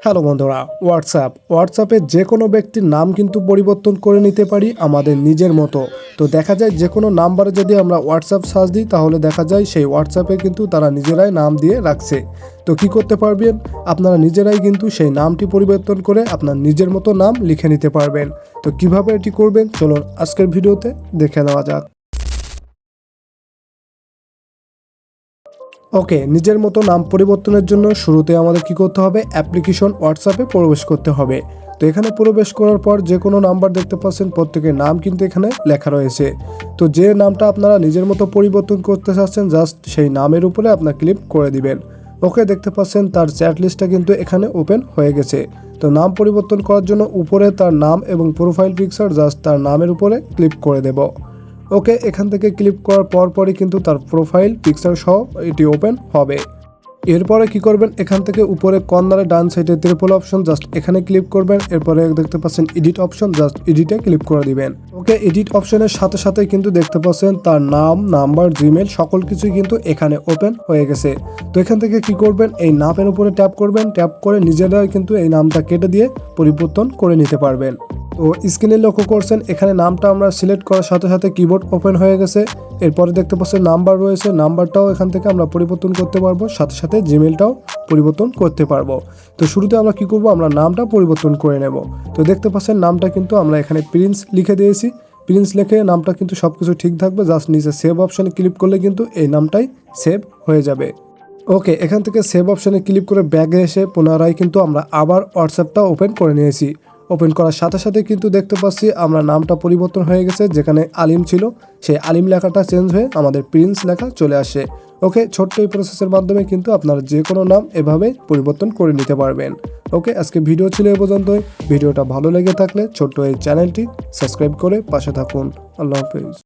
Hello বন্ধুরা, হোয়াটসঅ্যাপে যে কোনো ব্যক্তির নাম কিন্তু পরিবর্তন করে নিতে পারি আমাদের নিজের মতো। তো দেখা যায় যে কোনো নাম্বারে যদি আমরা হোয়াটসঅ্যাপ সার্চ দিই তাহলে দেখা যায় সেই হোয়াটসঅ্যাপে কিন্তু তারা নিজেরাই নাম দিয়ে রাখছে। তো কি করতে পারবেন, আপনারা নিজেরাই কিন্তু সেই নামটি পরিবর্তন করে আপনার নিজের মতো নাম লিখে নিতে পারবেন। তো কিভাবে এটি করবেন চলুন আজকের ভিডিওতে দেখে নেওয়া যাক। ওকে, নিজের মতো নাম পরিবর্তনের জন্য শুরুতে আমাদের কি করতে হবে, অ্যাপ্লিকেশন হোয়াটসঅ্যাপে প্রবেশ করতে হবে। তো এখানে প্রবেশ করার পর যে কোনো নাম্বার দেখতে পাচ্ছেন, প্রত্যেকের নাম কিন্তু এখানে লেখা রয়েছে। তো যে নামটা আপনারা নিজের মতো পরিবর্তন করতে চাচ্ছেন জাস্ট সেই নামের উপরে আপনার ক্লিক করে দিবেন। ওকে, দেখতে পাচ্ছেন তার চ্যাট লিস্টটা কিন্তু এখানে ওপেন হয়ে গেছে। তো নাম পরিবর্তন করার জন্য উপরে তার নাম এবং প্রোফাইল পিকচার জাস্ট তার নামের উপরে ক্লিক করে দেব। ওকে, এখান থেকে ক্লিক করার পরই কিন্তু তার প্রোফাইল পিকচার সহ এটি ওপেন হবে। এরপরে কি করবেন, এখান থেকে উপরে কর্নারে ডান সাইডে ত্রিপল অপশন জাস্ট এখানে ক্লিক করবেন। এরপরে দেখতে পাচ্ছেন এডিট অপশন, জাস্ট এডিটে ক্লিক করে দিবেন। ওকে, এডিট অপশনের সাথে সাথে কিন্তু দেখতে পাচ্ছেন তার নাম, নাম্বার, জিমেল সকল কিছুই কিন্তু এখানে ওপেন হয়ে গেছে। তো এখান থেকে কি করবেন, এই নামের উপরে ট্যাপ করবেন, ট্যাপ করে নিজেরাই কিন্তু এই নামটা কেটে দিয়ে পরিবর্তন করে নিতে পারবেন। তো স্ক্রিনে লক্ষ্য করছেন এখানে নামটা আমরা সিলেক্ট করার সাথে সাথে কিবোর্ড ওপেন হয়ে গেছে। এরপরে দেখতে পাচ্ছেন নাম্বার রয়েছে, নাম্বারটাও এখান থেকে আমরা পরিবর্তন করতে পারবো, সাথে সাথে জিমেলটাও পরিবর্তন করতে পারবো। তো শুরুতে আমরা কি করব, আমরা নামটা পরিবর্তন করে নেব। তো দেখতে পাচ্ছেন নামটা কিন্তু আমরা এখানে প্রিন্স লিখে দিয়েছি। প্রিন্স লিখে নামটা কিন্তু সব কিছু ঠিক থাকবে, জাস্ট নিচে সেভ অপশানে ক্লিক করলে কিন্তু এই নামটাই সেভ হয়ে যাবে। ওকে, এখান থেকে সেভ অপশানে ক্লিক করে ব্যাগে এসে পুনরায় কিন্তু আমরা আবার হোয়াটসঅ্যাপটা ওপেন করে নিয়েছি। ওপেন করার সাথে সাথে কিন্তু দেখতে পাচ্ছি আমরা নামটা পরিবর্তন হয়ে গেছে, যেখানে আলিম ছিল সেই আলিম লেখাটা চেঞ্জ হয়ে আমাদের প্রিন্স লেখা চলে আসে। ওকে, ছোট্ট এই প্রসেসের মাধ্যমে কিন্তু আপনারা যে কোনো নাম এভাবে পরিবর্তন করে নিতে পারবেন। ওকে, আজকে ভিডিও ছিল এ পর্যন্তই। ভিডিওটা ভালো লেগে থাকলে ছোট্ট এই চ্যানেলটি সাবস্ক্রাইব করে পাশে থাকুন। আল্লাহ হাফেজ।